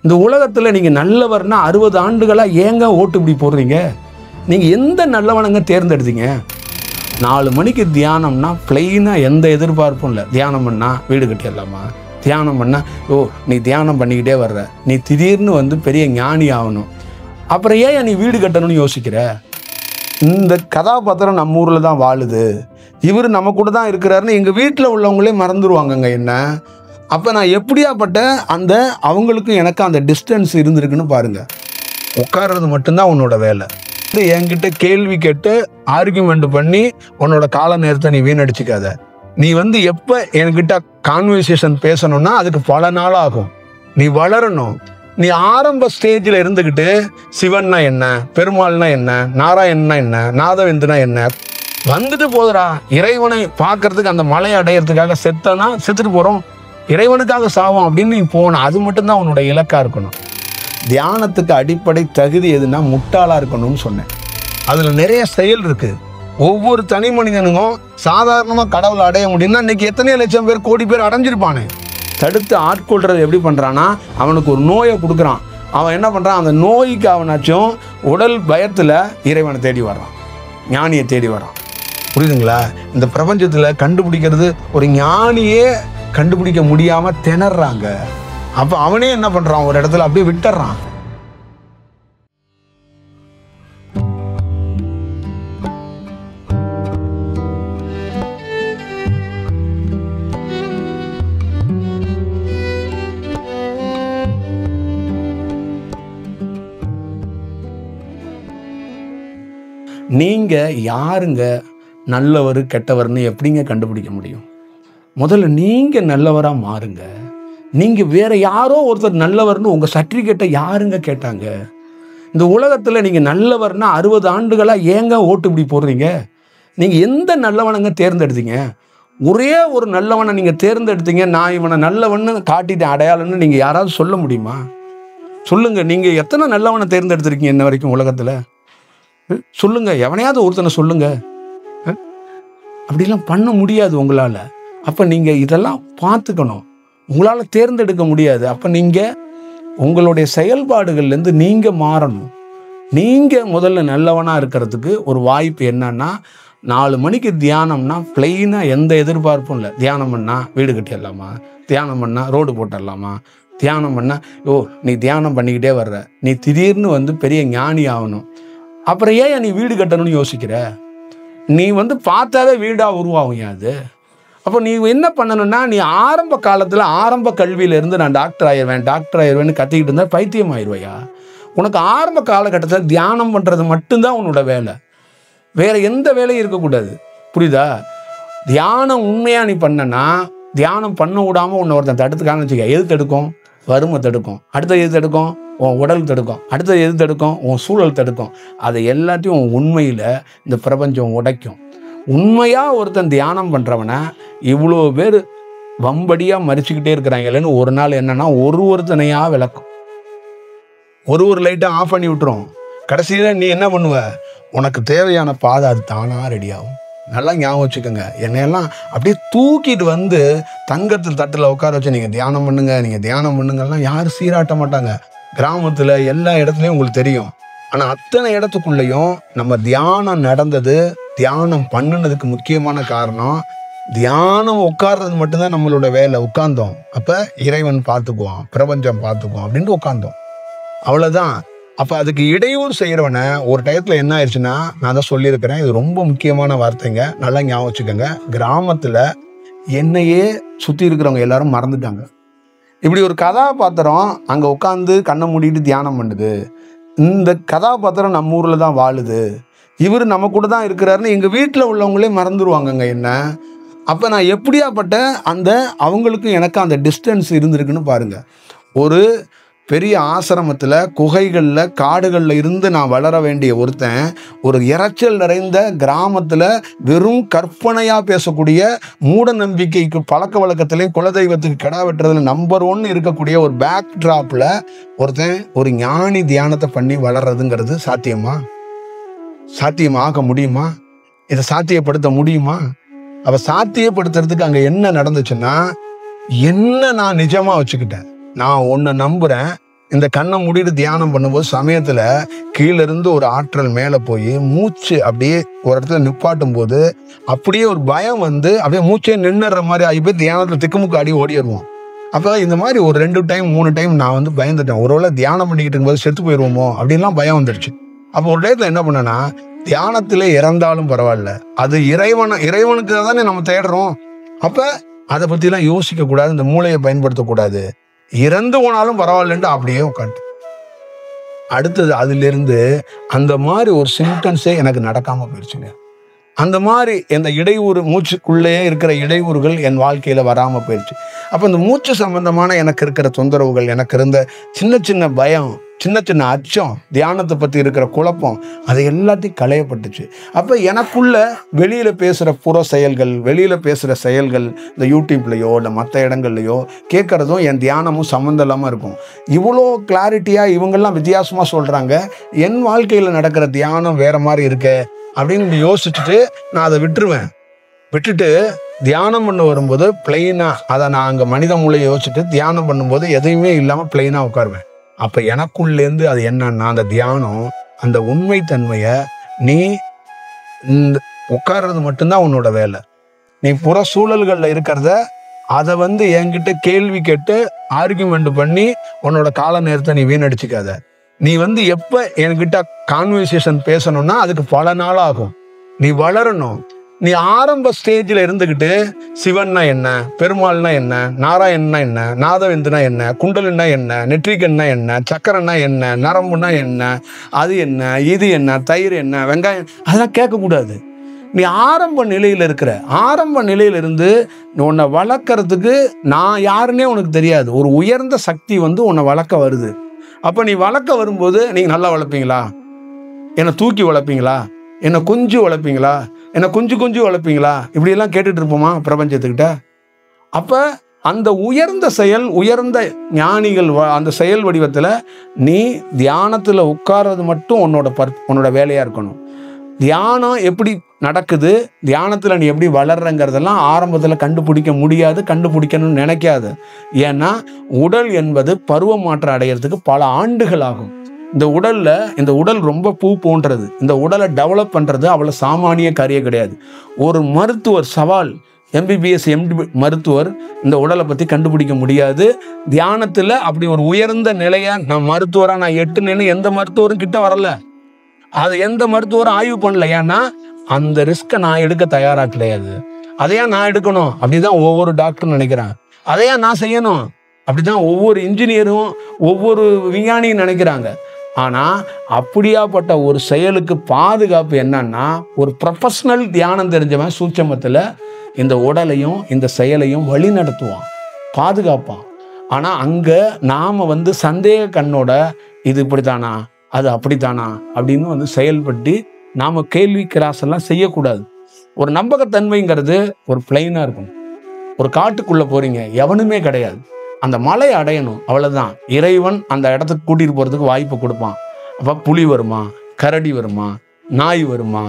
இந்த உலகத்தில் நீங்கள் நல்லவர்னா 60 ஆண்டுகளாக ஏங்க ஓட்டு இப்படி போடுறீங்க? நீங்கள் எந்த நல்லவனங்க தேர்ந்தெடுத்தீங்க? 4 மணிக்கு தியானம்னா பிளெயினாக எந்த எதிர்பார்ப்பும் இல்லை. தியானம் பண்ணால் வீடு கட்டிடலாமா? தியானம் பண்ணால் நீ தியானம் பண்ணிக்கிட்டே வர்ற, நீ திடீர்னு வந்து பெரிய ஞானி ஆகணும், அப்புறம் ஏன் நீ வீடு கட்டணும்னு யோசிக்கிற? இந்த கதாபாத்திரம் நம்ம ஊரில் தான் வாழுது, இவர் நம்ம கூட தான் இருக்கிறாருன்னு எங்கள் வீட்டில் உள்ளவங்களே மறந்துடுவாங்கங்க என்ன. அப்போ நான் எப்படியாப்பட்ட அந்த அவங்களுக்கும் எனக்கு அந்த டிஸ்டன்ஸ் இருந்திருக்குன்னு பாருங்கள். உட்கார்றது மட்டும்தான் உன்னோட வேலை. என்கிட்ட கேள்வி கேட்டு ஆர்கியூமெண்ட் பண்ணி உன்னோட கால நேரத்தை நீ வீணடிச்சிக்காத. நீ வந்து எப்போ என்கிட்ட கான்வர்சேஷன் பேசணும்னா அதுக்கு பல நாள் ஆகும். நீ வளரணும். நீ ஆரம்ப ஸ்டேஜில் இருந்துக்கிட்டு சிவன்னா என்ன, பெருமாள்னா என்ன, நாராயணனா என்ன, நாதவேந்தனா என்ன வந்துட்டு போதுடா. இறைவனை பார்க்கறதுக்கு அந்த மலையை அடையிறதுக்காக செத்தனா செத்துட்டு போகிறோம், இறைவனுக்காக சாவோம் அப்படின்னு நீ போன. அது மட்டும்தான் உன்னோட இலக்காக இருக்கணும். தியானத்துக்கு அடிப்படை தகுதி எதுனா முட்டாளாக இருக்கணும்னு சொன்னேன். அதில் நிறைய செயல் இருக்குது. ஒவ்வொரு தனி மனிதனுக்கும் சாதாரணமாக கடவுளை அடைய முடியும்னா இன்றைக்கி எத்தனையோ லட்சம் பேர், கோடி பேர் அடைஞ்சிருப்பானே. தடுத்து ஆட்கொள்றது எப்படி பண்ணுறான்னா, அவனுக்கு ஒரு நோயை கொடுக்குறான். அவன் என்ன பண்ணுறான், அந்த நோய்க்கு அவனாச்சும் உடல் பயத்தில் இறைவனை தேடி வர்றான், ஞானியை தேடி வர்றான். புரியுதுங்களா? இந்த பிரபஞ்சத்தில் கண்டுபிடிக்கிறது ஒரு ஞானியே கண்டுபிடிக்க முடியாமல் திணறாங்க. அப்போ அவனே என்ன பண்ணுறான், ஒரு இடத்துல அப்படியே விட்டுறான். நீங்கள் யாருங்க நல்லவர் கெட்டவர்னு எப்படிங்க கண்டுபிடிக்க முடியும்? முதல்ல நீங்கள் நல்லவராக மாறுங்க. நீங்கள் வேற யாரோ ஒருத்தர் நல்லவர்னு உங்கள் சர்டிஃபிகேட்டை யாருங்க கேட்டாங்க? இந்த உலகத்தில் நீங்கள் நல்லவர்னா 60 ஆண்டுகளாக ஏங்க ஓட்டு இப்படி போடுறீங்க? நீங்கள் எந்த நல்லவனங்க தேர்ந்தெடுத்தீங்க? ஒரே ஒரு நல்லவனை நீங்கள் தேர்ந்தெடுத்தீங்க. நான் இவனை நல்லவன்னு காட்டிட்டேன் அடையாளம்னு நீங்கள் யாராவது சொல்ல முடியுமா? சொல்லுங்கள். நீங்கள் எத்தனை நல்லவனை தேர்ந்தெடுத்திருக்கீங்க இன்ன வரைக்கும் உலகத்தில்? சொல்லுங்க. எவனையாவது ஒருத்தனை சொல்லுங்க. அப்படிலாம் பண்ண முடியாது உங்களால். அப்போ நீங்கள் இதெல்லாம் பார்த்துக்கணும். உங்களால் தேர்ந்தெடுக்க முடியாது. அப்போ நீங்கள் உங்களுடைய செயல்பாடுகள்லேருந்து நீங்கள் மாறணும். நீங்கள் முதல்ல நல்லவனாக இருக்கிறதுக்கு ஒரு வாய்ப்பு என்னன்னா, 4 மணிக்கு தியானம்னா பிளெயினாக எந்த எதிர்பார்ப்பும் இல்லை. தியானம் பண்ணால் வீடு கட்டிடலாமா? தியானம் பண்ணால் ரோடு போட்டுடலாமா? தியானம் பண்ணால் நீ தியானம் பண்ணிக்கிட்டே வர்ற, நீ திடீர்னு வந்து பெரிய ஞானி ஆகணும், அப்புறம் ஏன் நீ வீடு கட்டணும்னு யோசிக்கிற? நீ வந்து பார்த்தாவே வீடாக உருவாகும் அது. அப்போ நீ என்ன பண்ணணும்னா, நீ ஆரம்ப காலத்தில் ஆரம்ப கல்வியிலேருந்து நான் டாக்டர் ஆயிடுவேன்னு கத்திக்கிட்டு இருந்தால் பைத்தியம் ஆயிடுவையா? உனக்கு ஆரம்ப காலகட்டத்தில் தியானம் பண்ணுறது மட்டும்தான் உன்னோட வேலை. வேறு எந்த வேலையும் இருக்கக்கூடாது. புரியுதா? தியானம் உண்மையாக நீ பண்ணனா, தியானம் பண்ண விடாமல் உன்னை ஒருத்தன் தடுத்துக்கான்னு வச்சுக்க. எது தடுக்கும்? வறுமை தடுக்கும். அடுத்தது எது தடுக்கும்? உன் உடல் தடுக்கும். அடுத்தது எது தடுக்கும்? உன் சூழல் தடுக்கும். அதை எல்லாத்தையும் உன் உண்மையில் இந்த பிரபஞ்சம் உடைக்கும். உண்மையாக ஒருத்தன் தியானம் பண்ணுறவனை இவ்வளோ பேர் வம்படியாக மறிச்சுக்கிட்டே இருக்கிறாங்களேன்னு ஒரு நாள் என்னன்னா ஒருத்தனையாக விளக்கும். ஒரு லைட்டை ஆஃப் பண்ணி விட்டுரும். கடைசியில் நீ என்ன பண்ணுவ? உனக்கு தேவையான பாதை அது தானாக ரெடியாகும். நல்லா ஞாபகம் வச்சுக்கோங்க. என்னையெல்லாம் அப்படியே தூக்கிட்டு வந்து தங்கத்தில் தட்டில் உட்கார வச்சு நீங்கள் தியானம் பண்ணுங்கலாம் யாரும் சீராட்ட மாட்டாங்க. கிராமத்தில் எல்லா இடத்துலையும் உங்களுக்கு தெரியும். ஆனால் அத்தனை இடத்துக்குள்ளேயும் நம்ம தியானம் நடந்தது, தியானம் பண்ணினதுக்கு முக்கியமான காரணம், தியானம் உட்கார்றது மட்டும்தான் நம்மளோட வேலை. உட்கார்ந்தோம், அப்போ இறைவன் பார்த்துக்குவான், பிரபஞ்சம் பார்த்துக்குவோம் அப்படின்ட்டு உட்கார்ந்தோம். அவ்வளோதான். அப்போ அதுக்கு இடையூறு செய்கிறவனை ஒரு டயத்தில் என்ன ஆயிடுச்சுன்னா, நான் தான் சொல்லியிருக்கிறேன், இது ரொம்ப முக்கியமான வார்த்தைங்க, நல்லா ஞாபகம் வச்சுக்கோங்க. கிராமத்தில் என்னையே சுற்றி இருக்கிறவங்க எல்லாரும் மறந்துட்டாங்க. இப்படி ஒரு கதாபாத்திரம் அங்கே உட்காந்து கண்ணை மூடிட்டு தியானம் பண்ணுது. இந்த கதாபாத்திரம் நம்ம ஊரில் தான் வாழுது, இவர் நம்ம கூட தான் இருக்கிறாருன்னு எங்கள் வீட்டில் உள்ளவங்களே மறந்துடுவாங்கங்க என்ன. அப்போ நான் எப்படியாப்பட்ட அந்த அவங்களுக்கும் எனக்கு அந்த டிஸ்டன்ஸ் இருந்திருக்குன்னு பாருங்கள். ஒரு பெரிய ஆசிரமத்தில், குகைகளில், காடுகளில் இருந்து நான் வளர வேண்டிய ஒருத்தன் ஒரு இரைச்சல் நிறைந்த கிராமத்தில் வெறும் கற்பனையாக பேசக்கூடிய, மூட நம்பிக்கைக்கு பழக்க வழக்கத்திலையும் குலதெய்வத்துக்கு கிடா வெட்டுறதுல நம்பர் 1 இருக்கக்கூடிய ஒரு பேக் ட்ராப்பில் ஒருத்தன் ஒரு ஞானி தியானத்தை பண்ணி வளர்றதுங்கிறது சாத்தியமாக்க முடியுமா? இதை சாத்தியப்படுத்த முடியுமா? அப்போ சாத்தியப்படுத்துறதுக்கு அங்கே என்ன நடந்துச்சுன்னா, என்ன நான் நிஜமாக வச்சுக்கிட்டேன். நான் ஒன்று நம்புகிறேன், இந்த கண்ணை மூடிட்டு தியானம் பண்ணும்போது சமயத்துல கீழே இருந்து ஒரு ஆற்றல் மேலே போய் மூச்சு அப்படியே ஒரு இடத்துல நிப்பாட்டும் போது அப்படியே ஒரு பயம் வந்து அப்படியே மூச்சே நின்னுற மாதிரி ஆகி போய் தியானத்துல திக்குமுக்கு அடி ஓடிடுவோம். அப்போ இந்த மாதிரி ஒரு 2 டைம் 3 டைம் நான் வந்து பயந்துட்டேன். ஒருவேளை தியானம் பண்ணிக்கிட்டு இருக்கும்போது செத்து போயிடுவோமோ அப்படின்லாம் பயம் வந்துடுச்சு. அப்போ ஒரு டயத்துல என்ன பண்ணேன்னா, தியானத்திலே இறந்தாலும் பரவாயில்ல, அது இறைவனுக்கு தானே நம்ம தேடுறோம். அப்ப அதை பத்திலாம் யோசிக்க கூடாது, இந்த மூளையை பயன்படுத்தக்கூடாது, இறந்து போனாலும் பரவாயில்லன்ட்டு அப்படியே உட்காந்து. அடுத்தது அதுல இருந்து அந்த மாதிரி ஒரு சிம்டம்ஸே எனக்கு நடக்காம போயிடுச்சுங்க. அந்த மாதிரி இந்த இடையூறு, மூச்சுக்குள்ளேயே இருக்கிற இடையூறுகள் என் வாழ்க்கையில வராம போயிடுச்சு. அப்ப இந்த மூச்சு சம்பந்தமான எனக்கு இருக்கிற தொந்தரவுகள், எனக்கு இருந்த சின்ன சின்ன பயம், சின்ன சின்ன அச்சம், தியானத்தை பத்தி இருக்கிற குழப்பம், அது எல்லாத்தையும் களையப்பட்டுச்சு. அப்ப எனக்குள்ள வெளியில பேசுற புற செயல்கள், வெளியில பேசுற செயல்கள் இந்த யூடியூப்லயோ இல்லை மற்ற இடங்கள்லையோ கேட்கறதும் என் தியானமும் சம்மந்தம் இல்லாம இருக்கும். இவ்வளோ கிளாரிட்டியா இவங்கெல்லாம் வித்தியாசமா சொல்றாங்க, என் வாழ்க்கையில நடக்கிற தியானம் வேற மாதிரி இருக்கு அப்படின்னு யோசிச்சுட்டு நான் அதை விட்டுருவேன். விட்டுட்டு தியானம் பண்ண வரும்போது பிளெயினா, அதை நான் அங்கே மனித மூளையை யோசிச்சுட்டு தியானம் பண்ணும்போது எதையுமே இல்லாமல் பிளெயினா உட்காருவேன். அப்போ எனக்குள்ளேருந்து அது என்னன்னா, அந்த தியானம், அந்த உண்மைத்தன்மையை, நீ இந்த உட்கார்றது மட்டும்தான் உன்னோட வேலை. நீ புற சூழல்களில் இருக்கிறத அதை வந்து என்கிட்ட கேள்வி கேட்டு ஆர்கியூமெண்ட் பண்ணி உன்னோட கால நேரத்தை நீ வீணடிச்சுக்காத. நீ வந்து எப்போ என்கிட்ட கான்வர்சேஷன் பேசணும்னா அதுக்கு பல நாள் ஆகும். நீ வளரணும். நீ ஆரம்ப ஸ்டேஜில் இருந்துக்கிட்டு சிவன்னா என்ன, பெருமாள்னா என்ன, நாராயணன்னா என்ன, நாதவேந்துனா என்ன, குண்டலுன்னா என்ன, நெற்றிக்கன்னா என்ன, சக்கரன்னா என்ன, நரம்புனா என்ன, அது என்ன, இது என்ன, தயிர் என்ன, வெங்காயம், அதெல்லாம் கேட்கக்கூடாது. நீ ஆரம்ப நிலையில் இருக்கிற, ஆரம்ப நிலையிலிருந்து உன்னை வளர்க்கறதுக்கு நான் யாருன்னே உனக்கு தெரியாது. ஒரு உயர்ந்த சக்தி வந்து உன்னை வளர்க்க வருது. அப்போ நீ வளர்க்க வரும்போது நீங்கள் நல்லா வளர்ப்பீங்களா? என்னை தூக்கி வளர்ப்பீங்களா? என்னை குஞ்சு வளர்ப்பீங்களா? என்னை குஞ்சு வளர்ப்பீங்களா? இப்படியெல்லாம் கேட்டுட்டு இருப்போமா பிரபஞ்சத்துக்கிட்ட? அப்போ அந்த உயர்ந்த செயல், உயர்ந்த ஞானிகள் அந்த செயல் வடிவத்தில் நீ தியானத்தில் உட்கார்றது மட்டும் உன்னோட வேலையாக இருக்கணும். தியானம் எப்படி நடக்குது, தியானத்தில் நீ எப்படி வளர்றங்கிறதெல்லாம் ஆரம்பத்தில் கண்டுபிடிக்க முடியாது, கண்டுபிடிக்கணும்னு நினைக்காது. ஏன்னா உடல் என்பது பருவ மாற்றம் அடையிறதுக்கு பல ஆண்டுகள் ஆகும். இந்த உடல் ரொம்ப பூ போன்றது. இந்த உடலை டெவலப் பண்ணுறது அவ்வளோ சாமானிய காரியம் கிடையாது. ஒரு மருத்துவர் சவால், MBBS MD மருத்துவர் இந்த உடலை பற்றி கண்டுபிடிக்க முடியாது. தியானத்தில் அப்படி ஒரு உயர்ந்த நிலையை நான் மருத்துவராக நான் எட்டுனேன்னு எந்த மருத்துவரும் கிட்ட வரல. அது எந்த மருத்துவரும் ஆய்வு பண்ணல. ஏன்னா அந்த ரிஸ்கை நான் எடுக்க தயாராக கிடையாது. அதையா நான் எடுக்கணும் அப்படிதான் ஒவ்வொரு டாக்டரும் நினைக்கிறான். அதையா நான் செய்யணும் அப்படிதான் ஒவ்வொரு இன்ஜினியரும் ஒவ்வொரு விஞ்ஞானியும் நினைக்கிறாங்க. ஆனால் அப்படியாப்பட்ட ஒரு செயலுக்கு பாதுகாப்பு என்னன்னா, ஒரு ப்ரொஃபஷனல் தியானம் தெரிஞ்சவன் சூட்சமத்தில் இந்த உடலையும் இந்த செயலையும் வழி நடத்துவான், பாதுகாப்பான். ஆனால் அங்கே நாம் வந்து சந்தேக கண்ணோட இது இப்படித்தானா, அது அப்படித்தானா அப்படின்னு வந்து செயல்பட்டு நாம் கேள்வி கிராஸெல்லாம் செய்யக்கூடாது. ஒரு நம்பகத்தன்மைங்கிறது ஒரு பிளைனாக இருக்கும். ஒரு காட்டுக்குள்ளே போகிறீங்க, எவனுமே கிடையாது, அந்த மலை அடையணும், அவ்வளோதான். இறைவன் அந்த இடத்துக்கு கூட்டிகிட்டு போகிறதுக்கு வாய்ப்பு கொடுப்பான். அப்போ புலி வருமா, கரடி வருமா, நாய் வருமா,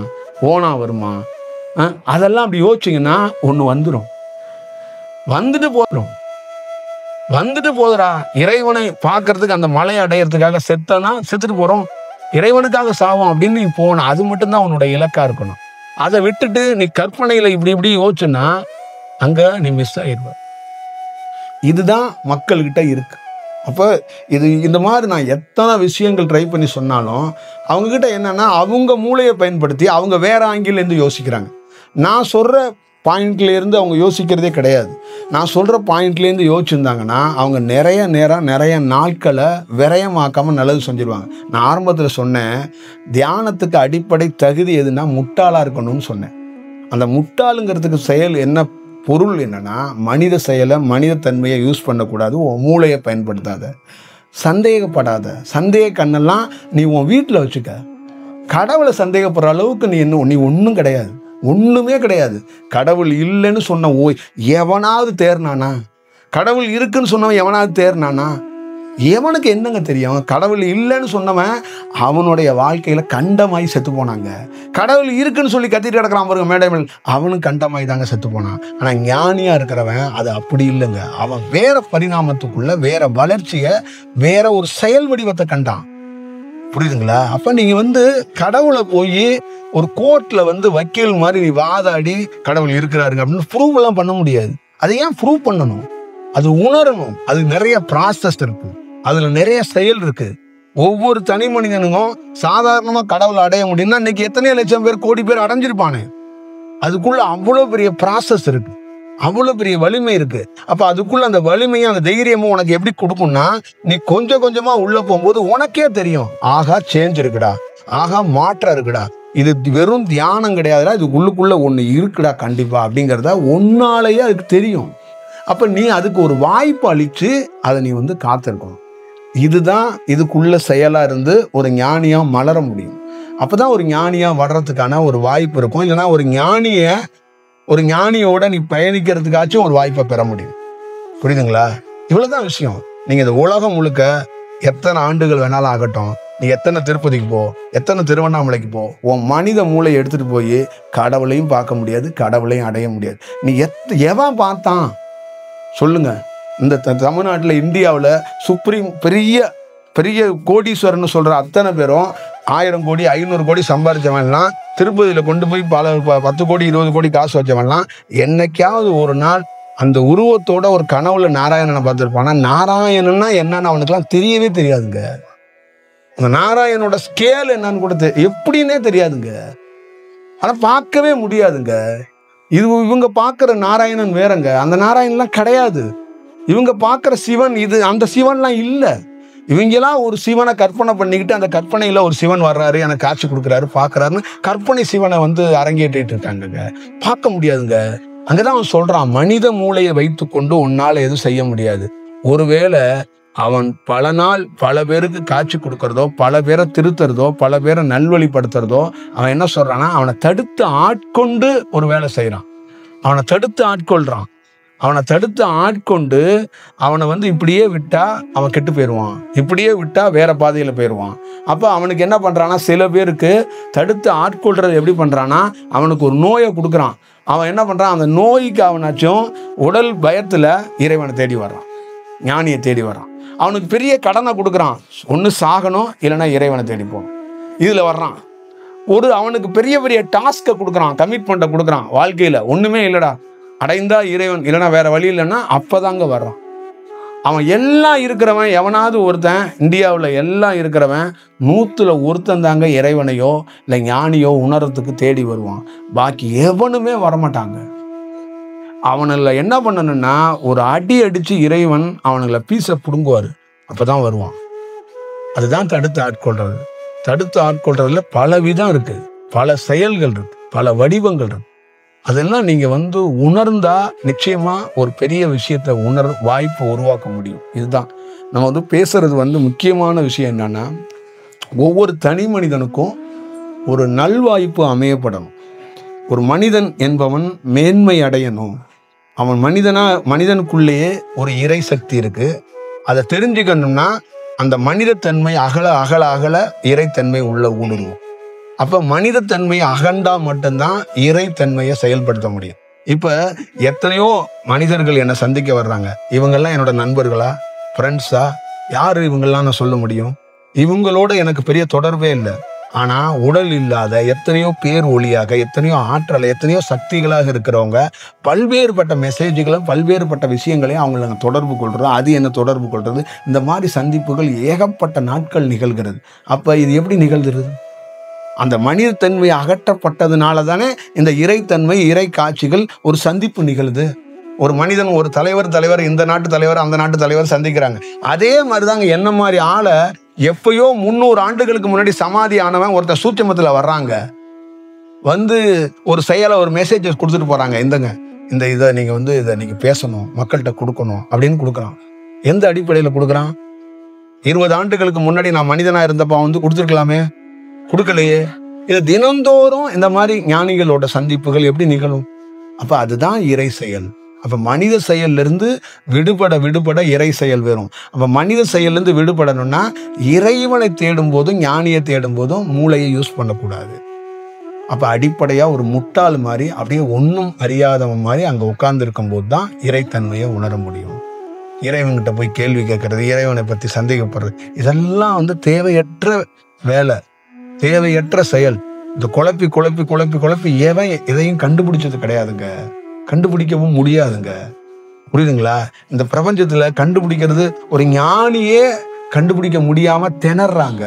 ஓனா வருமா, அதெல்லாம் அப்படி யோசிச்சிங்கன்னா ஒன்று வந்துடும். வந்துட்டு போதுடா. இறைவனை பார்க்கறதுக்கு அந்த மலை அடையிறதுக்காக செத்துட்டு போகிறோம், இறைவனுக்காக சாவோம் அப்படின்னு நீ போகணும். அது மட்டும்தான் உன்னோட இலக்காக இருக்கணும். அதை விட்டுட்டு நீ கற்பனையில் இப்படி யோசிச்சுன்னா அங்கே நீ மிஸ் ஆகிடுவ. இதுதான் மக்கள்கிட்ட இருக்கு. அப்போ இந்த மாதிரி நான் எத்தனை விஷயங்கள் ட்ரை பண்ணி சொன்னாலும் அவங்கக்கிட்ட என்னன்னா, அவங்க மூளையை பயன்படுத்தி அவங்க வேற ஆங்கிலேருந்து யோசிக்கிறாங்க. நான் சொல்கிற பாயிண்ட்லேருந்து அவங்க யோசிக்கிறதே கிடையாது. நான் சொல்கிற பாயிண்ட்லேருந்து யோசிச்சுருந்தாங்கன்னா அவங்க நிறைய நேரம் நிறைய நாட்களை விரயமாக்காமல் நல்லது செஞ்சுருவாங்க. நான் ஆரம்பத்தில் சொன்னேன், தியானத்துக்கு அடிப்படை தகுதி எதுனா முட்டாளாக இருக்கணும்னு சொன்னேன். அந்த முட்டாளுங்கிறதுக்கு செயல் என்ன பொருள் என்னன்னா, மனித செயலை, மனித தன்மையை யூஸ் பண்ணக்கூடாது, உன் மூளையை பயன்படுத்தாத, சந்தேகப்படாத. சந்தேக கண்ணெல்லாம் நீ உன் வீட்டில் வச்சுக்க. கடவுளை சந்தேகப்படுற அளவுக்கு நீ ஒன்றும் கிடையாது, ஒன்றுமே கிடையாது. கடவுள் இல்லைன்னு சொன்ன எவனாவது தேர்னானா? கடவுள் இருக்குன்னு சொன்னவன் எவனாவது தேர்னானா? எவனுக்கு என்னங்க தெரியும்? கடவுள் இல்லைன்னு சொன்னவன் அவனுடைய வாழ்க்கையில கண்டமாய் செத்து போனாங்க. கடவுள் இருக்குன்னு சொல்லி கத்திட்டு கிடக்கிறான் பாருங்க மேடைகள், அவனும் கண்டமாய் தாங்க செத்து போனான். ஆனா ஞானியா இருக்கிறவன் அது அப்படி இல்லைங்க. அவன் வேற பரிணாமத்துக்குள்ள வேற வளர்ச்சியை, வேற ஒரு செயல் வடிவத்தை கண்டான். புரியுதுங்களா? அப்ப நீங்க கடவுளை போய் ஒரு கோர்ட்ல வக்கீல் மாதிரி நீ வாதாடி கடவுள் இருக்கிறாருங்க அப்படின்னு ப்ரூவ் எல்லாம் பண்ண முடியாது. அதை ஏன் ப்ரூவ் பண்ணணும்? அது உணரணும். அது நிறைய ப்ராசஸ் இருக்கு, அதுல நிறைய செயல் இருக்கு. ஒவ்வொரு தனி மனிதனுக்கும் சாதாரணமா கடவுளை அடைய முடியும்னா இன்னைக்கு எத்தனை லட்சம் பேர், கோடி பேர் அடைஞ்சிருப்பானே. அதுக்குள்ள அவ்வளவு பெரிய ப்ராசஸ் இருக்கு, அவ்வளவு பெரிய வலிமை இருக்கு. அப்ப அதுக்குள்ள அந்த வலிமையும் அந்த தைரியமும் உனக்கு எப்படி கொடுக்கும்னா, நீ கொஞ்சம் கொஞ்சமா உள்ள போகும்போது உனக்கே தெரியும், ஆகா சேஞ்ச் இருக்குடா, ஆகா மாற்றம் இருக்குடா, இது வெறும் தியானம் கிடையாதுடா, இது உள்ளுக்குள்ள ஒண்ணு இருக்குடா கண்டிப்பா அப்படிங்கிறத ஒன்னாலேயே அதுக்கு தெரியும். அப்ப நீ அதுக்கு ஒரு வாய்ப்பு அளிச்சு அதை நீ காத்திருக்கணும். இதுதான் இதுக்குள்ள செயலா இருந்து ஒரு ஞானியா மலர முடியும். அப்பதான் ஒரு ஞானியா வர்றதுக்கான ஒரு வாய்ப்பு இருக்கும். இல்லைன்னா ஒரு ஞானியோட நீ பயணிக்கிறதுக்காச்சும் ஒரு வாய்ப்பை பெற முடியும். புரியுதுங்களா? இவ்வளவுதான் விஷயம். நீங்க இந்த உலகம் முழுக்க எத்தனை ஆண்டுகள் வேணாலும் ஆகட்டும், நீ எத்தனை திருப்பதிக்கு போ, எத்தனை திருவண்ணாமலைக்கு போ, உன் மனித மூளையை எடுத்துட்டு போய் கடவுளையும் பார்க்க முடியாது, கடவுளையும் அடைய முடியாது. நீ எவன் பார்த்தான் சொல்லுங்க? இந்த தமிழ்நாட்டில், இந்தியாவில் சுப்ரீம் பெரிய பெரிய கோடீஸ்வரன் சொல்ற அத்தனை பேரும் 1000 கோடி 500 கோடி சம்பாதிச்சவன்லாம், திருப்பதியில் கொண்டு போய் 10 கோடி 20 கோடி காசு வச்சவன்லாம் என்னைக்காவது ஒரு நாள் அந்த உருவத்தோட ஒரு கனவுல நாராயணனை பார்த்துருப்பானா? நாராயணன்னா என்னன்னு அவனுக்குலாம் தெரியவே தெரியாதுங்க. அந்த நாராயணனோட ஸ்கேல் என்னன்னு கூட எப்படின்னே தெரியாதுங்க. ஆனா பார்க்கவே முடியாதுங்க. இவங்க பார்க்குற நாராயணன் வேறங்க, அந்த நாராயணன்லாம் கிடையாது. இவங்க பார்க்குற சிவன் அந்த சிவன்லாம் இல்லை. இவங்கெல்லாம் ஒரு சிவனை கற்பனை பண்ணிக்கிட்டு அந்த கற்பனையில ஒரு சிவன் வர்றாரு, எனக்கு காட்சி கொடுக்குறாரு, பார்க்குறாருன்னு கற்பனை சிவனை அரங்கேற்றிட்டு இருக்காங்க. பார்க்க முடியாதுங்க. அங்கதான் அவன் சொல்றான், மனித மூளையை வைத்து கொண்டு உன்னால எதுவும் செய்ய முடியாது. ஒருவேளை அவன் பல நாள் பல பேருக்கு காட்சி கொடுக்கறதோ, பல பேரை திருத்துறதோ, பல பேரை நல்வழிப்படுத்துறதோ, அவன் என்ன சொல்றான்னா, அவனை தடுத்து ஆட்கொண்டு ஒரு வேலை செய்யறான். அவனை தடுத்து ஆட்கொள்றான். அவனை தடுத்து ஆட்கொண்டு அவனை இப்படியே விட்டா அவன் கெட்டு போயிடுவான், இப்படியே விட்டா வேற பாதையில போயிடுவான். அப்ப அவனுக்கு என்ன பண்றான்னா, சில பேருக்கு தடுத்து ஆட்கொள்றது எப்படி பண்றான்னா, அவனுக்கு ஒரு நோயை கொடுக்குறான். அவன் என்ன பண்றான், அந்த நோய்க்கு அவனாச்சும் உடல் பயத்துல இறைவனை தேடி வர்றான், ஞானியை தேடி வர்றான். அவனுக்கு பெரிய கடனை கொடுக்குறான், ஒன்று சாகணும் இல்லைன்னா இறைவனை தேடி போகணும், இதில் வர்றான். அவனுக்கு பெரிய பெரிய டாஸ்கை கொடுக்குறான், கமிட்மெண்ட்டை கொடுக்குறான். வாழ்க்கையில் ஒன்றுமே இல்லைடா, அடைந்தா இறைவன், இல்லைன்னா வேற வழி இல்லைன்னா அப்போதாங்க வர்றான். அவன் எல்லாம் இருக்கிறவன், எவனாவது ஒருத்தன் இந்தியாவில் எல்லாம் இருக்கிறவன் 100ல் ஒருத்தன் தாங்க இறைவனையோ இல்லை ஞானியோ உணர்றதுக்கு தேடி வருவான். பாக்கி எவனுமே வரமாட்டாங்க. அவனில் என்ன பண்ணணும்னா, ஒரு அடி அடிச்சு இறைவன் அவனுங்களை பீஸை பிடுங்குவார், அப்பதான் வருவான். அதுதான் தடுத்து ஆட்கொள்றது. தடுத்து ஆட்கொள்றதுல பல விதம் இருக்கு, பல செயல்கள் இருக்கு, பல வடிவங்கள் இருக்கு. அதெல்லாம் நீங்க உணர்ந்தா நிச்சயமா ஒரு பெரிய விஷயத்தை வாய்ப்பை உருவாக்க முடியும். இதுதான் நம்ம பேசுறது முக்கியமான விஷயம். என்னன்னா, ஒவ்வொரு தனி மனிதனுக்கும் ஒரு நல்வாய்ப்பு அமையப்படணும். ஒரு மனிதன் என்பவன் மேன்மை அடையணும். அவன் மனிதனுக்குள்ளேயே ஒரு இறை சக்தி இருக்கு. அதை தெரிஞ்சுக்கணும்னா அந்த மனிதத்தன்மை அகல அகல அகல இறைத்தன்மை உள்ள ஊடுருவும். அப்ப மனிதத்தன்மை அகண்டா மட்டும்தான் இறைத்தன்மையை செயல்படுத்த முடியும். இப்ப எத்தனையோ மனிதர்கள் என்னை சந்திக்க வர்றாங்க. இவங்கெல்லாம் என்னோட நண்பர்களா, ஃப்ரெண்ட்ஸா, யாரு இவங்கெல்லாம் நான் சொல்ல முடியும்? இவங்களோட எனக்கு பெரிய தொடர்பே இல்லை. ஆனா உடல் இல்லாத எத்தனையோ பேர் ஒளியாக, எத்தனையோ ஆற்றலை, எத்தனையோ சக்திகளாக இருக்கிறவங்க பல்வேறுபட்ட மெசேஜ்களும் பல்வேறுபட்ட விஷயங்களையும் அவங்களை நாங்கள் தொடர்பு கொள்றோம். அது என்ன தொடர்பு கொள்றது? இந்த மாதிரி சந்திப்புகள் ஏகப்பட்ட நாட்கள் நிகழ்கிறது. அப்ப இது எப்படி நிகழ்கிறது? அந்த மனிதத்தன்மை அகற்றப்பட்டதுனால தானே இந்த இறைத்தன்மை, இறை காட்சிகள், ஒரு சந்திப்பு நிகழுது. ஒரு மனிதன், ஒரு தலைவர், இந்த நாட்டு தலைவர், அந்த நாட்டு தலைவர் சந்திக்கிறாங்க. அதே மாதிரிதாங்க என்ன மாதிரி ஆளை எப்பயோ 300 ஆண்டுகளுக்கு முன்னாடி சமாதி ஆனவன் ஒருத்தர் சூட்சமத்துல வர்றாங்க, ஒரு செயலை, ஒரு மெசேஜ் கொடுத்துட்டு போறாங்க. இதை நீங்க இதை நீங்க பேசணும், மக்கள்கிட்ட கொடுக்கணும் அப்படின்னு கொடுக்குறான். எந்த அடிப்படையில் கொடுக்குறான்? 20 ஆண்டுகளுக்கு முன்னாடி நான் மனிதனா இருந்தப்ப கொடுத்துருக்கலாமே, கொடுக்கலையே. இது தினந்தோறும் இந்த மாதிரி ஞானிகளோட சந்திப்புகள் எப்படி நிகழும்? அப்ப அதுதான் இறை செயல். அப்ப மனித செயல்லிருந்து விடுபட இறை செயல் வரும். அப்ப மனித செயல்லிருந்து விடுபடணும்னா இறைவனை தேடும் போதும் ஞானியை தேடும் போதும் மூளையை யூஸ் பண்ணக்கூடாது. அப்ப அடிப்படையா ஒரு முட்டாள் மாதிரி அப்படியே ஒன்றும் அறியாதவன் மாதிரி அங்க உட்கார்ந்து இருக்கும் போது தான் இறைத்தன்மையை உணர முடியும். இறைவன்கிட்ட போய் கேள்வி கேட்கறது, இறைவனை பத்தி சந்தேகப்படுறது, இதெல்லாம் தேவையற்ற வேலை, தேவையற்ற செயல். இந்த குழப்பி குழப்பி குழப்பி குழப்பி எதையும் கண்டுபிடிச்சது கிடையாதுங்க, கண்டுபிடிக்கவும் முடியாதுங்க. புரியுதுங்களா? இந்த பிரபஞ்சத்துல கண்டுபிடிக்கிறது ஒரு ஞானியே கண்டுபிடிக்க முடியாம திணறாங்க.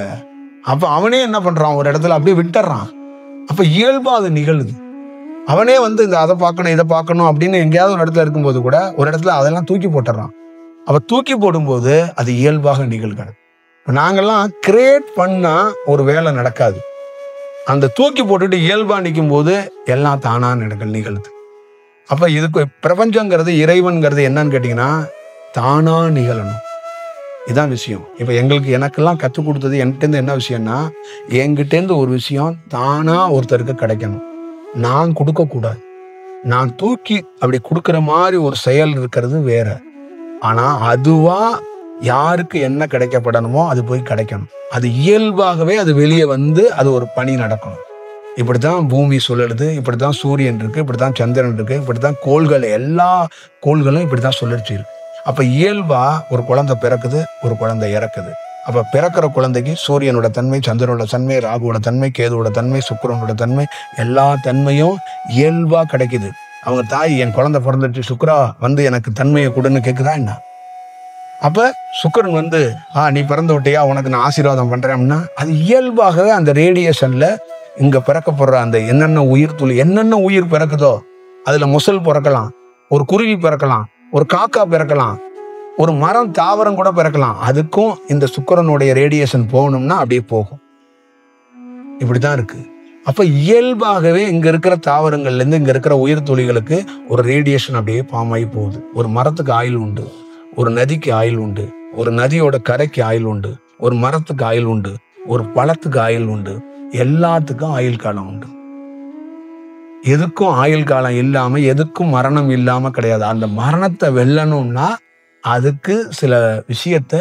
அப்ப அவனே என்ன பண்றான், ஒரு இடத்துல அப்படியே விட்டுறான். அப்ப இயல்பா அது நிகழுது. அவனே இந்த அதை பார்க்கணும் இதை பார்க்கணும் அப்படின்னு எங்கேயாவது ஒரு இடத்துல இருக்கும்போது கூட ஒரு இடத்துல அதெல்லாம் தூக்கி போட்டுறான். அவ தூக்கி போடும்போது அது இயல்பாக நிகழ்கிறது. நாங்கெல்லாம் கிரியேட் பண்ணா ஒரு வேலை நடக்காது. அந்த தூக்கி போட்டுட்டு இயல்பா நிற்கும் போது எல்லாம் தானா நிகழுது. அப்ப இதுக்கு பிரபஞ்சங்கிறது இறைவன்கிறது என்னன்னு கேட்டீங்கன்னா தானா நிகழணும். இதான் விஷயம். இப்ப எனக்கெல்லாம் கற்றுக் கொடுத்தது என்கிட்ட என்ன விஷயம்னா, என்கிட்டேருந்து ஒரு விஷயம் தானா ஒருத்தருக்கு கிடைக்கணும். நான் கொடுக்க கூடாது. நான் தூக்கி அப்படி கொடுக்குற மாதிரி ஒரு செயல் இருக்கிறது வேற. ஆனா அதுவா யாருக்கு என்ன கிடைக்கப்படணுமோ அது போய் கிடைக்கணும். அது இயல்பாகவே அது வெளியே அது ஒரு பணி நடக்கணும். இப்படித்தான் பூமி சுழலுது, இப்படித்தான் சூரியன் இருக்கு, இப்படித்தான் சந்திரன் இருக்கு, இப்படித்தான் கோள்கள், எல்லா கோள்களும் இப்படித்தான் சுழற்சி இருக்கு. அப்ப இயல்பா ஒரு குழந்தை பிறக்குது, ஒரு குழந்தை இறக்குது. அப்ப பிறக்கிற குழந்தைக்கு சூரியனோட தன்மை, சந்திரனோட தன்மை, ராகுவோட தன்மை, கேதுவோட தன்மை, சுக்கிரனோட தன்மை, எல்லா தன்மையும் இயல்பா கிடைக்குது. அவங்க தாய் என் குழந்தை பிறந்துட்டு சுக்ரா எனக்கு தன்மையை கொடுன்னு கேக்குதா என்ன? அப்ப சுக்கிரன் நீ பிறந்து விட்டியா, உனக்கு நான் ஆசீர்வாதம் பண்றேன்னா அது இயல்பாகவே அந்த ரேடியேஷன்ல இங்க பிறக்கப்படுற அந்த என்னென்ன உயிர் துளி, என்னென்ன உயிர் பிறக்குதோ அதுல முசல் பிறக்கலாம், ஒரு குருவி பிறக்கலாம், ஒரு காக்கா பிறக்கலாம், ஒரு மரம் தாவரம் கூட பிறக்கலாம். அதுக்கும் இந்த சுக்கிரனுடைய ரேடியேஷன் போகணும்னா அப்படியே போகும். இப்படித்தான் இருக்கு. அப்ப இயல்பாகவே இங்க இருக்கிற தாவரங்கள்ல இருந்து இங்க இருக்கிற உயிர் துளிகளுக்கு ஒரு ரேடியேஷன் அப்படியே ஃபார்ம் ஆகி போகுது. ஒரு மரத்துக்கு ஆயில் உண்டு, ஒரு நதிக்கு ஆயில் உண்டு, ஒரு நதியோட கரைக்கு ஆயில் உண்டு, ஒரு மரத்துக்கு ஆயில் உண்டு, ஒரு பழத்துக்கு ஆயில் உண்டு, எல்லாத்துக்கும் ஆயுள் காலம் உண்டு. எதுக்கும் ஆயுள் காலம் இல்லாம, எதுக்கும் மரணம் இல்லாம கிடையாது. அந்த மரணத்தை வெல்லணும்னா அதுக்கு சில விஷயத்த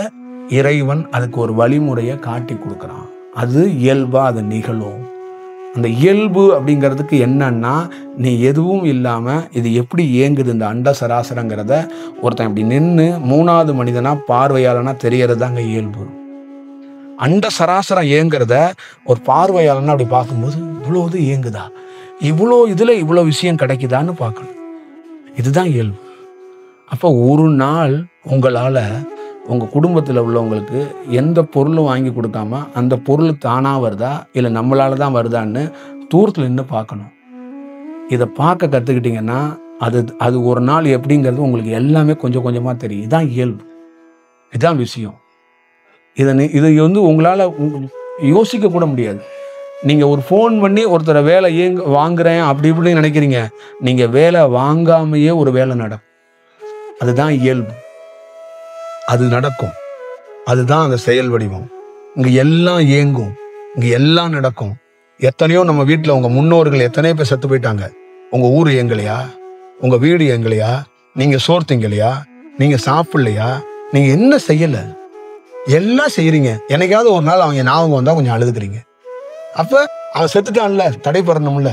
இறைவன் அதுக்கு ஒரு வழிமுறையை காட்டி கொடுக்குறான். அது இயல்பா அது நிகழும். அந்த இயல்பு அப்படிங்கிறதுக்கு என்னன்னா, நீ எதுவும் இல்லாம இது எப்படி இயங்குது இந்த அண்ட சராசரங்கிறத ஒருத்தன் இப்படி நின்று மூணாவது மனிதனா பார்வையாளனா தெரியறதாங்க இயல்பு. அண்ட சராசரம் இயங்குறத ஒரு பார்வையாளனா அப்படி பார்க்கும்போது இவ்வளவு இயங்குதா, இவ்வளோ விஷயம் கிடைக்குதான்னு பார்க்கணும். இதுதான் இயல்பு. அப்போ ஒரு நாள் உங்களால உங்க குடும்பத்தில் உள்ளவங்களுக்கு எந்த பொருளும் வாங்கி கொடுக்காம அந்த பொருள் தானா வருதா இல்லை நம்மளால தான் வருதான்னு தூரத்தில் நின்று பார்க்கணும். இதை பார்க்க கற்றுக்கிட்டீங்கன்னா அது ஒரு நாள் எப்படிங்கிறது உங்களுக்கு எல்லாமே கொஞ்சம் கொஞ்சமாக தெரியும். இதுதான் இயல்பு, இதுதான் விஷயம். இதை உங்களால் யோசிக்க கூட முடியாது. நீங்கள் ஒரு ஃபோன் பண்ணி ஒருத்தரை வேலை வாங்குறேன் அப்படி இப்படின்னு நினைக்கிறீங்க. நீங்கள் வேலை வாங்காமையே ஒரு வேலை நடக்கும். அதுதான் இயல்பு. அது நடக்கும். அதுதான் அந்த செயல் வடிவம். இங்கே எல்லாம் இயங்கும், இங்கே எல்லாம் நடக்கும். எத்தனையோ நம்ம வீட்டில் உங்கள் முன்னோர்கள் எத்தனையோ பேர் செத்து போயிட்டாங்க. உங்கள் ஊர் இயங்கலையா, உங்கள் வீடு இயங்கலையா, நீங்கள் சோறு திங்கலையா, நீங்கள் சாப்பிடலையா, நீங்கள் என்ன செய்யலை, எல்லாம் செய்கிறீங்க. என்னைக்காவது ஒரு நாள் அவங்க ஞாபகம் வந்தால் கொஞ்சம் அழுதுக்கிறீங்க. அப்ப அவன் செத்துட்டான்ல, தடை பெறணும்ல.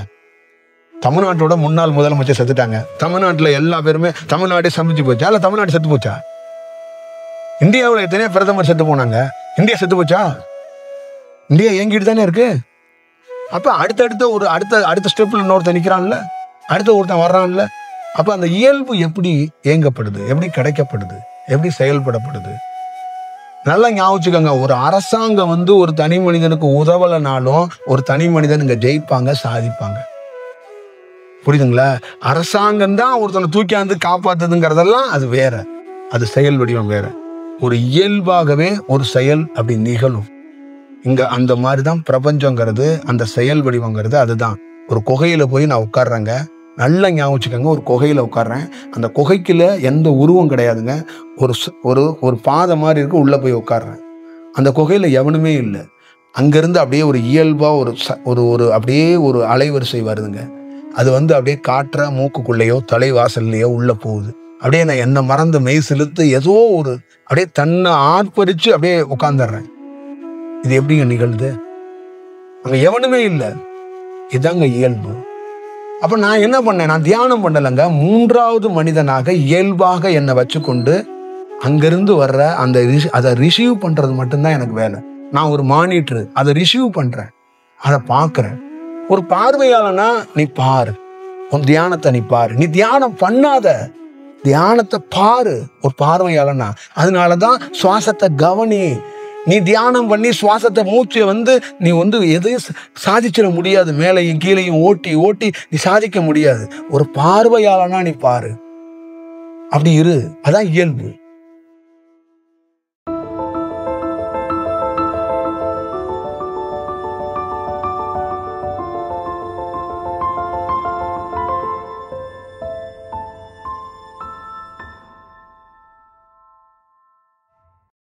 தமிழ்நாட்டோட முன்னாள் முதலமைச்சர் செத்துட்டாங்க. தமிழ்நாட்டுல எல்லா பேருமே தமிழ்நாடே சமைச்சு போச்சா இல்ல தமிழ்நாடு செத்து போச்சா? இந்தியாவில் எத்தனையோ பிரதமர் செத்து போனாங்க. இந்தியா செத்து போச்சா? இந்தியா இயங்கிட்டு தானே இருக்கு. அப்ப அடுத்த ஸ்டெப்ல இன்னொருத்தன் நிக்கிறான்ல, அடுத்த ஒருத்தன் வர்றான்ல. அப்ப அந்த இயல்பு எப்படி இயங்கப்படுது, எப்படி கிடைக்கப்படுது, எப்படி செயல்படப்படுது? நல்லா ஞாபகிச்சுக்கோங்க. ஒரு அரசாங்கம் ஒரு தனி மனிதனுக்கு உதவலைனாலும் ஒரு தனி மனிதன் இங்க ஜெயிப்பாங்க, சாதிப்பாங்க. புரியுதுங்களா? அரசாங்கம் தான் ஒருத்தனை தூக்கியாந்து காப்பாத்துதுங்கிறதெல்லாம் அது வேற, அது செயல் வடிவம் வேற. ஒரு இயல்பாகவே ஒரு செயல் அப்படி நிகழும். இங்க அந்த மாதிரிதான் பிரபஞ்சங்கிறது, அந்த செயல் வடிவங்கிறது. அதுதான் ஒரு குகையில போய் நான் உட்கார்றேங்க. நல்லா ஞாபகிச்சுக்கோங்க. ஒரு குகையில உட்கார்றேன். அந்த குகைக்குள்ள எந்த உருவம் கிடையாதுங்க. ஒரு பாதை மாதிரி இருக்கு. உள்ள போய் உட்கார்றேன். அந்த குகையில எவனுமே இல்லை. அங்கிருந்து அப்படியே ஒரு இயல்பா ஒரு அப்படியே ஒரு அலைவரிசை வருதுங்க. அது அப்படியே காற்ற மூக்குக்குள்ளேயோ தலைவாசல்லையோ உள்ள போகுது. அப்படியே நான் என்னை மறந்து மெய் செலுத்து ஏதோ ஒரு அப்படியே தன்னை ஆர்ப்பரிச்சு அப்படியே உட்காந்துடுறேன். இது எப்படிங்க நிகழ்து? அங்க எவனுமே இல்லை. இதாங்க இயல்பு. அப்ப நான் என்ன பண்ணேன்? நான் தியானம் பண்ணலைங்க. மூன்றாவது மனிதனாக இயல்பாக என்னை வச்சுக்கொண்டு அங்கிருந்து வர்ற அந்த அதை ரிசீவ் பண்றது மட்டும்தான் எனக்கு வேலை. நான் ஒரு மானிட்டர், அதை ரிசீவ் பண்றேன், அதை பார்க்கிறேன். ஒரு பார்வையாளனா நீ பாரு, உன் தியானத்தை நீ பாரு. நீ தியானம் பண்ணாத, தியானத்தை பாரு ஒரு பார்வையாளனா. அதனாலதான் சுவாசத்தை கவனி. நீ தியானம் பண்ணி சுவாசத்தை மூச்சை நீ எதையும் சாதிச்சிட முடியாது. மேலையும் கீழையும் ஓட்டி ஓட்டி நீ சாதிக்க முடியாது. ஒரு பார்வையாளனா நீ பாரு, அப்படி இரு. அதான் இயல்பு.